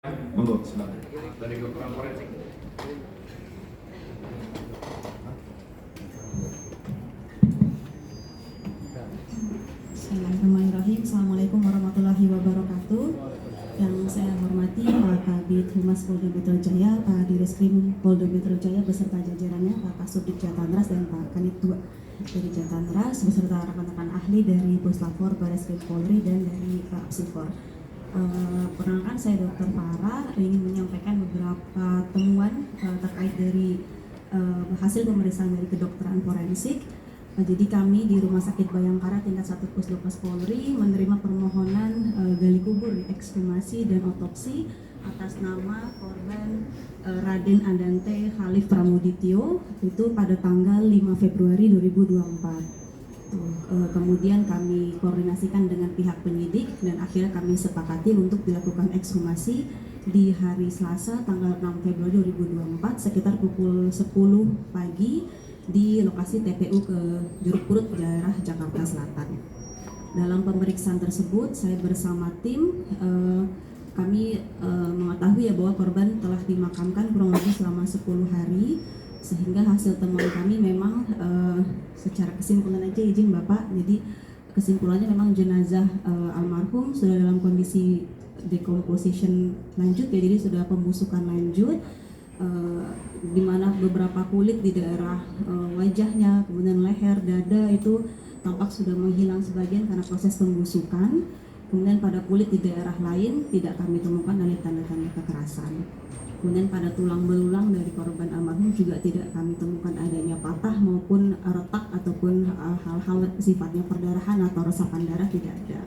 Monggo, silakan. Dari kedokteran forensik. Bismillahirrahmanirrahim. Assalamualaikum warahmatullahi wabarakatuh. Yang saya hormati Pak Kabid Humas Polda Metro Jaya, Pak Direskrim Polda Metro Jaya beserta jajarannya, Pak Kasubdit Jatanras dan Pak Kanit 2 dari Jatanras beserta rekan-rekan ahli dari Puslapor, Bareskrim Polri dan dari Apsifor. Perkenalkan, saya Dr. Farah ingin menyampaikan beberapa temuan terkait dari hasil pemeriksaan dari kedokteran forensik. Jadi kami di Rumah Sakit Bayangkara tingkat 1 Puslapor Polri menerima permohonan gali kubur, ekshumasi dan otopsi atas nama korban Raden Andante Khalif Pramudityo itu pada tanggal 5 Februari 2024. Kemudian kami koordinasikan dengan pihak penyidik dan akhirnya kami sepakati untuk dilakukan ekshumasi di hari Selasa tanggal 6 Februari 2024 sekitar pukul 10 pagi di lokasi TPU ke Juruk Purut daerah Jakarta Selatan. Dalam pemeriksaan tersebut saya bersama tim kami mengetahui ya bahwa korban telah dimakamkan kurang lebih selama 10 hari, sehingga hasil temuan kami memang secara kesimpulan aja izin Bapak, jadi kesimpulannya memang jenazah almarhum sudah dalam kondisi decomposition lanjut ya, jadi sudah pembusukan lanjut, di mana beberapa kulit di daerah wajahnya, kemudian leher, dada itu tampak sudah menghilang sebagian karena proses pembusukan. Kemudian pada kulit di daerah lain tidak kami temukan ada tanda-tanda kekerasan. Kemudian pada tulang belulang dari korban almarhum juga tidak kami temukan adanya patah maupun retak ataupun hal-hal sifatnya perdarahan atau resapan darah, tidak ada.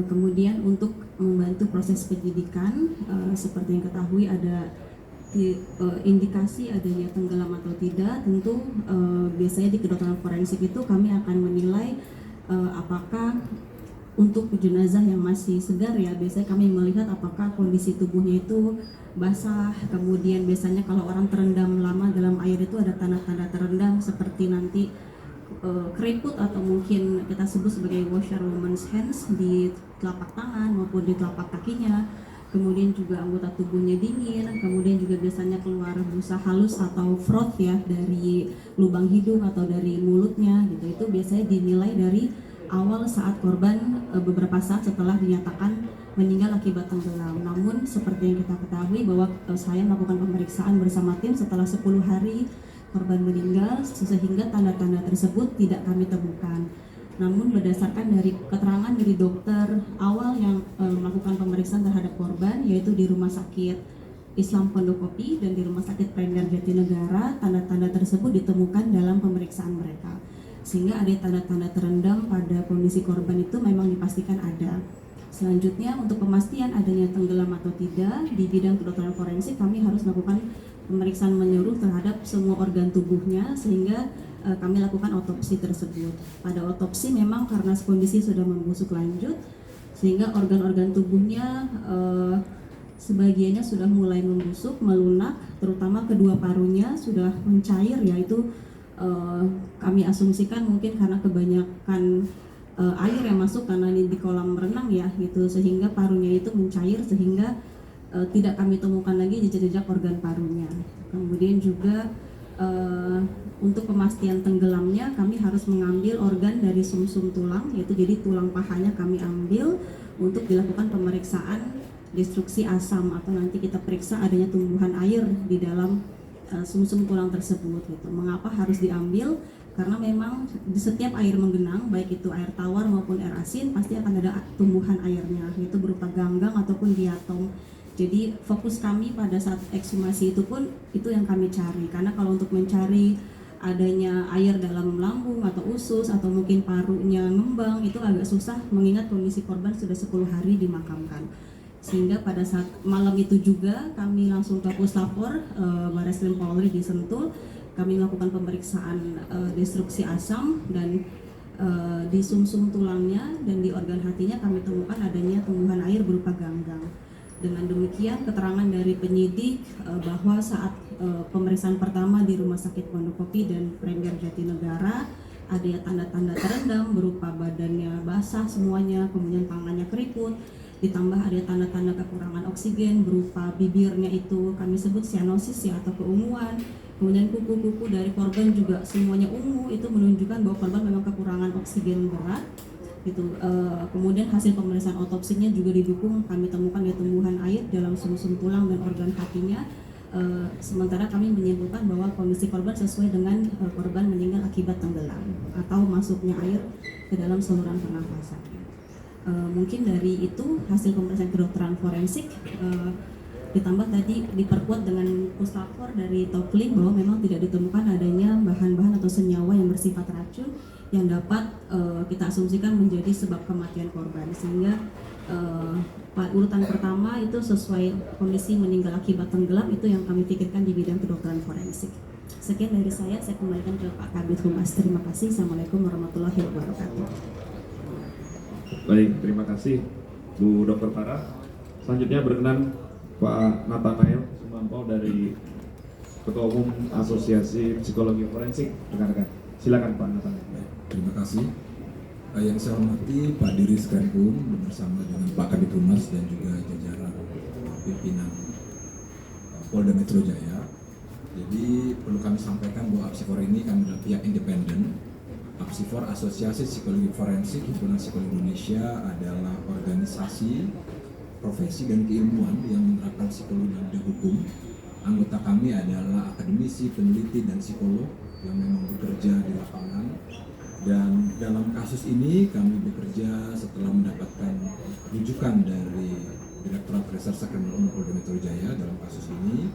Kemudian untuk membantu proses penyidikan, seperti yang ketahui ada indikasi adanya tenggelam atau tidak, tentu biasanya di kedokteran forensik itu kami akan menilai apakah untuk jenazah yang masih segar ya, biasanya kami melihat apakah kondisi tubuhnya itu basah, kemudian biasanya kalau orang terendam lama dalam air itu ada tanda-tanda terendam seperti nanti keriput atau mungkin kita sebut sebagai washerwoman's hands di telapak tangan maupun di telapak kakinya. Kemudian juga anggota tubuhnya dingin, kemudian juga biasanya keluar busa halus atau froth ya dari lubang hidung atau dari mulutnya gitu. Itu biasanya dinilai dari awal saat korban beberapa saat setelah dinyatakan meninggal akibat tenggelam. Namun seperti yang kita ketahui bahwa saya melakukan pemeriksaan bersama tim setelah 10 hari korban meninggal, sehingga tanda-tanda tersebut tidak kami temukan. Namun berdasarkan dari keterangan dari dokter awal yang melakukan pemeriksaan terhadap korban, yaitu di Rumah Sakit Islam Pondokopi dan di Rumah Sakit Premier Jatinegara, tanda-tanda tersebut ditemukan dalam pemeriksaan mereka. Sehingga ada tanda-tanda terendam pada kondisi korban itu memang dipastikan ada. Selanjutnya untuk pemastian adanya tenggelam atau tidak, di bidang kedokteran forensik kami harus melakukan pemeriksaan menyeluruh terhadap semua organ tubuhnya sehingga kami lakukan otopsi tersebut. Pada otopsi memang karena kondisi sudah membusuk lanjut sehingga organ-organ tubuhnya sebagiannya sudah mulai membusuk, melunak, terutama kedua parunya sudah mencair, yaitu kami asumsikan mungkin karena kebanyakan air yang masuk karena ini di kolam renang ya gitu, sehingga parunya itu mencair sehingga tidak kami temukan lagi jejak-jejak organ parunya. Kemudian juga untuk pemastian tenggelamnya kami harus mengambil organ dari sumsum tulang, yaitu jadi tulang pahanya kami ambil untuk dilakukan pemeriksaan destruksi asam atau nanti kita periksa adanya tumbuhan air di dalam sumsum tulang tersebut gitu. Mengapa harus diambil? Karena memang di setiap air menggenang, baik itu air tawar maupun air asin, pasti akan ada tumbuhan airnya, yaitu berupa ganggang ataupun diatom. Jadi fokus kami pada saat ekshumasi itu pun itu yang kami cari, karena kalau untuk mencari adanya air dalam lambung atau usus atau mungkin parunya ngembang itu agak susah mengingat kondisi korban sudah 10 hari dimakamkan. Sehingga pada saat malam itu juga kami langsung ke Puslapor, Bareskrim Polri di Sentul, kami melakukan pemeriksaan destruksi asam dan di sumsum tulangnya dan di organ hatinya kami temukan adanya tumbuhan air berupa ganggang. Dengan demikian keterangan dari penyidik bahwa saat pemeriksaan pertama di Rumah Sakit Pondokopi dan Premier Jatinegara ada tanda-tanda terendam berupa badannya basah semuanya, kemudian tangannya keriput, ditambah ada tanda-tanda kekurangan oksigen berupa bibirnya itu kami sebut cyanosis ya atau keunguan, kemudian kuku-kuku dari korban juga semuanya ungu, itu menunjukkan bahwa korban memang kekurangan oksigen berat gitu. Kemudian hasil pemeriksaan otopsinya juga didukung, kami temukan ada tumbuhan air dalam sumsum tulang dan organ hatinya. Sementara kami menyimpulkan bahwa kondisi korban sesuai dengan korban meninggal akibat tenggelam atau masuknya air ke dalam saluran pernafasan. Mungkin dari itu hasil pemeriksaan kedokteran forensik ditambah tadi diperkuat dengan puslapor dari Toplink bahwa memang tidak ditemukan adanya bahan-bahan atau senyawa yang bersifat racun yang dapat kita asumsikan menjadi sebab kematian korban, sehingga urutan pertama itu sesuai kondisi meninggal akibat tenggelam, itu yang kami pikirkan di bidang kedokteran forensik. Sekian dari saya kembalikan ke Pak Kabid Humas. Terima kasih. Assalamualaikum warahmatullahi wabarakatuh. Baik, terima kasih Bu Dr. Farah. Selanjutnya berkenan Pak Nathanael Sumampo dari Ketua Umum Asosiasi Psikologi Forensik. Rekan-rekan, silakan Pak Nathanael. Terima kasih. Yang saya hormati Pak Diris Krenkum bersama dengan Pak Kabid Humas dan juga jajaran pimpinan Polda Metro Jaya. Jadi perlu kami sampaikan bahwa Apsifor ini kami adalah pihak independen. Apsifor Asosiasi Psikologi Forensik Himpunan Psikologi Indonesia adalah organisasi profesi dan keilmuan yang menerapkan psikologi dan bidang hukum. Anggota kami adalah akademisi, peneliti, dan psikolog yang memang bekerja di lapangan. Dan dalam kasus ini kami bekerja setelah mendapatkan rujukan dari Direktorat Reserse Kriminal Polda Metro Jaya dalam kasus ini,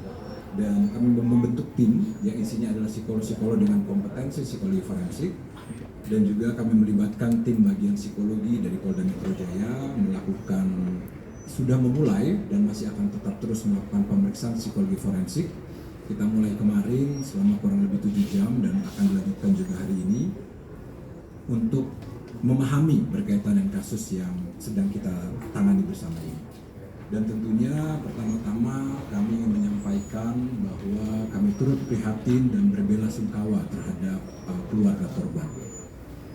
dan kami membentuk tim yang isinya adalah psikolog-psikolog dengan kompetensi psikologi forensik, dan juga kami melibatkan tim bagian psikologi dari Polda Metro Jaya sudah memulai dan masih akan tetap terus melakukan pemeriksaan psikologi forensik. Kita mulai kemarin selama kurang lebih 7 jam dan akan dilanjutkan juga hari ini untuk memahami berkaitan dengan kasus yang sedang kita tangani bersama ini. Dan tentunya pertama-tama kami ingin menyampaikan bahwa kami turut prihatin dan berbelasungkawa terhadap keluarga korban.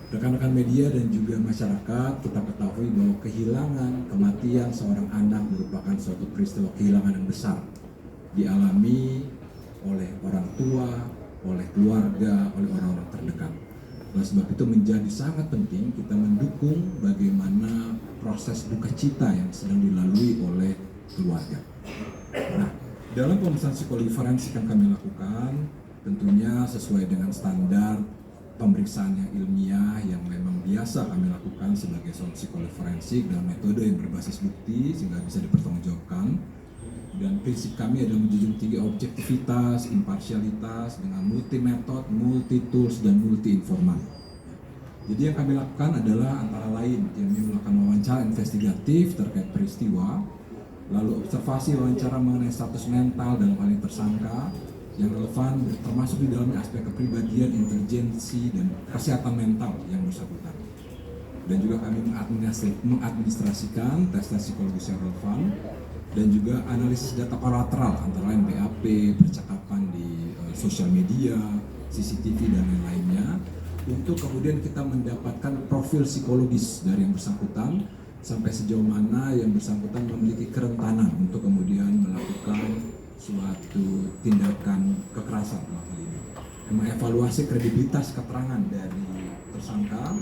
Rekan-rekan media dan juga masyarakat, kita ketahui bahwa kehilangan, kematian seorang anak merupakan suatu peristiwa kehilangan yang besar dialami oleh orang tua, oleh keluarga, oleh orang-orang terdekat. Oleh sebab itu menjadi sangat penting kita mendukung bagaimana proses duka cita yang sedang dilalui oleh keluarga. Nah, dalam pemeriksaan psikologi forensik yang kami lakukan, tentunya sesuai dengan standar pemeriksaan yang ilmiah yang memang biasa kami lakukan sebagai seorang psikologi forensik dalam metode yang berbasis bukti sehingga bisa dipertanggungjawabkan. Dan prinsip kami adalah menjunjung tinggi objektivitas, imparsialitas dengan multi metode, multi tools, dan multi informan. Jadi yang kami lakukan adalah antara lain yang melakukan wawancara investigatif terkait peristiwa, lalu observasi wawancara mengenai status mental dalam hal ini tersangka yang relevan, termasuk di dalamnya aspek kepribadian, intelijensi, dan kesehatan mental yang bersangkutan. Dan juga kami mengadministrasikan tes-tes psikologis yang relevan, dan juga analisis data kolateral antara lain BAP, percakapan di sosial media, CCTV, dan lain-lainnya, untuk kemudian kita mendapatkan profil psikologis dari yang bersangkutan sampai sejauh mana yang bersangkutan memiliki kerentanan untuk kemudian melakukan suatu tindakan kekerasan dalam hal ini. Mengevaluasi kredibilitas keterangan dari tersangka,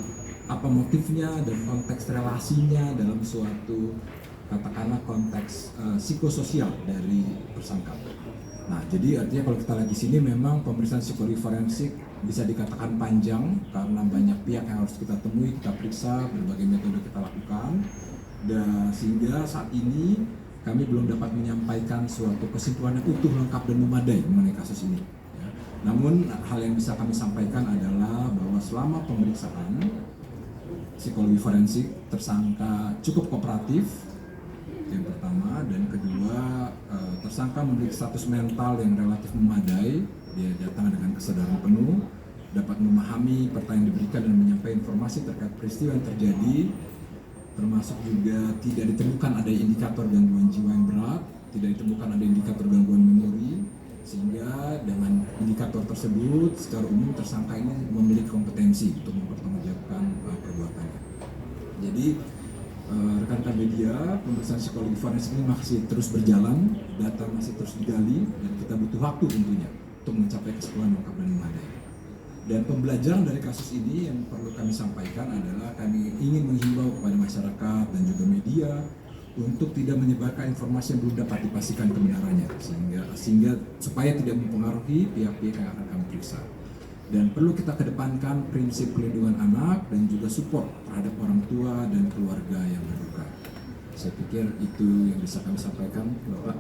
apa motifnya dan konteks relasinya dalam suatu katakanlah konteks psikososial dari tersangka. Nah, jadi artinya kalau kita lagi sini memang pemeriksaan psikologi forensik bisa dikatakan panjang karena banyak pihak yang harus kita temui, kita periksa, berbagai metode kita lakukan, dan sehingga saat ini kami belum dapat menyampaikan suatu kesimpulan yang utuh, lengkap, dan memadai mengenai kasus ini. Ya. Namun hal yang bisa kami sampaikan adalah bahwa selama pemeriksaan psikologi forensik tersangka cukup kooperatif. Yang pertama, dan kedua, tersangka memiliki status mental yang relatif memadai. Dia datang dengan kesadaran penuh, dapat memahami pertanyaan diberikan dan menyampaikan informasi terkait peristiwa yang terjadi, termasuk juga tidak ditemukan ada indikator gangguan jiwa yang berat, tidak ditemukan ada indikator gangguan memori, sehingga dengan indikator tersebut secara umum tersangka ini memiliki kompetensi untuk mempertanggungjawabkan perbuatannya. Jadi rekan-rekan media, pemeriksaan psikologi forensik ini masih terus berjalan, data masih terus digali, dan kita butuh waktu tentunya untuk mencapai kesimpulan lengkap dan memadai. Dan pembelajaran dari kasus ini yang perlu kami sampaikan adalah kami ingin menghimbau kepada masyarakat dan juga media untuk tidak menyebarkan informasi yang belum dapat dipastikan kebenarannya, sehingga supaya tidak mempengaruhi pihak-pihak yang akan kami periksa. Dan perlu kita kedepankan prinsip pelindungan anak dan juga support terhadap orang tua dan keluarga yang berduka. Saya pikir itu yang bisa kami sampaikan, Bapak.